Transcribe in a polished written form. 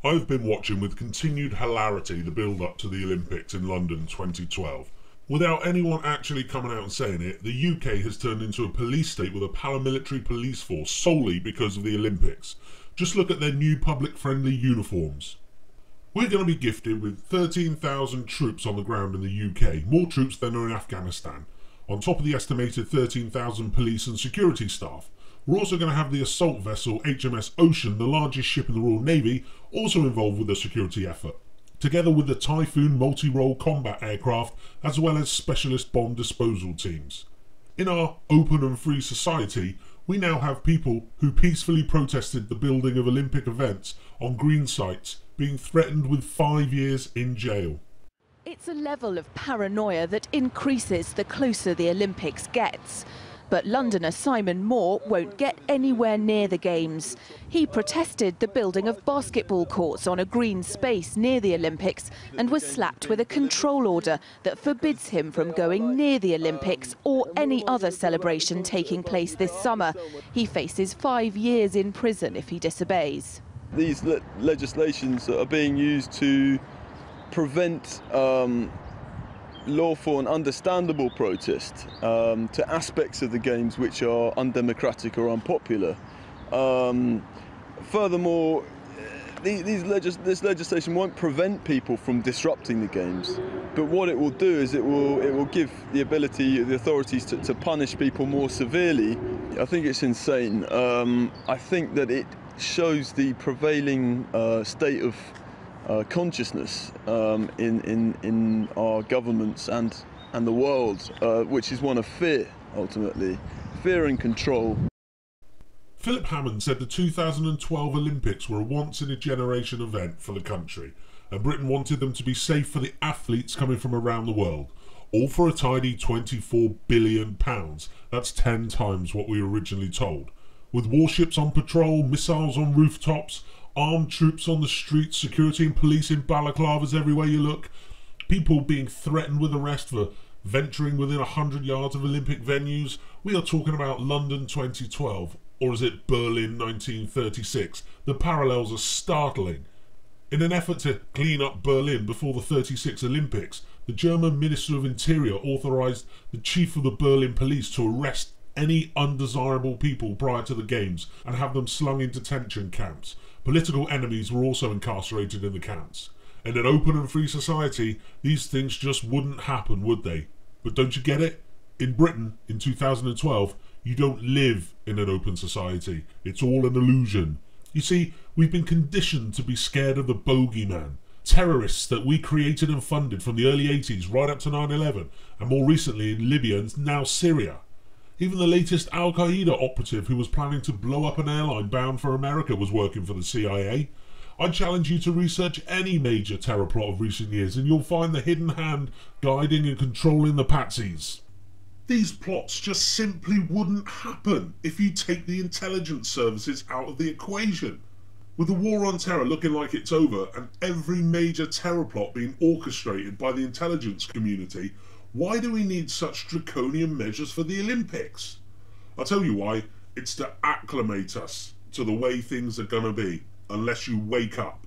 I've been watching with continued hilarity the build-up to the Olympics in London 2012. Without anyone actually coming out and saying it, the UK has turned into a police state with a paramilitary police force solely because of the Olympics. Just look at their new public-friendly uniforms. We're going to be gifted with 13,000 troops on the ground in the UK, more troops than are in Afghanistan, on top of the estimated 13,000 police and security staff. We're also going to have the assault vessel HMS Ocean, the largest ship in the Royal Navy, also involved with the security effort, together with the Typhoon multi-role combat aircraft, as well as specialist bomb disposal teams. In our open and free society, we now have people who peacefully protested the building of Olympic events on green sites being threatened with 5 years in jail. It's a level of paranoia that increases the closer the Olympics gets. But Londoner Simon Moore won't get anywhere near the Games. He protested the building of basketball courts on a green space near the Olympics and was slapped with a control order that forbids him from going near the Olympics or any other celebration taking place this summer. He faces 5 years in prison if he disobeys. These legislations are being used to prevent lawful and understandable protest to aspects of the Games which are undemocratic or unpopular. Furthermore, this legislation won't prevent people from disrupting the Games, but what it will do is it will give the authorities to punish people more severely. I think it's insane. I think that it shows the prevailing state of consciousness in our governments and the world, which is one of fear, ultimately. Fear and control. Philip Hammond said the 2012 Olympics were a once-in-a-generation event for the country, and Britain wanted them to be safe for the athletes coming from around the world, all for a tidy £24 billion. That's 10 times what we were originally told. With warships on patrol, missiles on rooftops, armed troops on the streets, security and police in balaclavas everywhere you look, people being threatened with arrest for venturing within 100 yards of Olympic venues. We are talking about London 2012, or is it Berlin 1936? The parallels are startling. In an effort to clean up Berlin before the 36 Olympics, the German Minister of Interior authorised the chief of the Berlin police to arrest any undesirable people prior to the Games and have them slung in detention camps. Political enemies were also incarcerated in the camps. In an open and free society, these things just wouldn't happen, would they? But don't you get it? In Britain, in 2012, you don't live in an open society. It's all an illusion. You see, we've been conditioned to be scared of the bogeyman. Terrorists that we created and funded from the early 80s right up to 9/11, and more recently in Libya and now Syria. Even the latest Al-Qaeda operative who was planning to blow up an airline bound for America was working for the CIA. I challenge you to research any major terror plot of recent years and you'll find the hidden hand guiding and controlling the patsies. These plots just simply wouldn't happen if you take the intelligence services out of the equation. With the war on terror looking like it's over and every major terror plot being orchestrated by the intelligence community, why do we need such draconian measures for the Olympics? I'll tell you why. It's to acclimate us to the way things are gonna be, unless you wake up.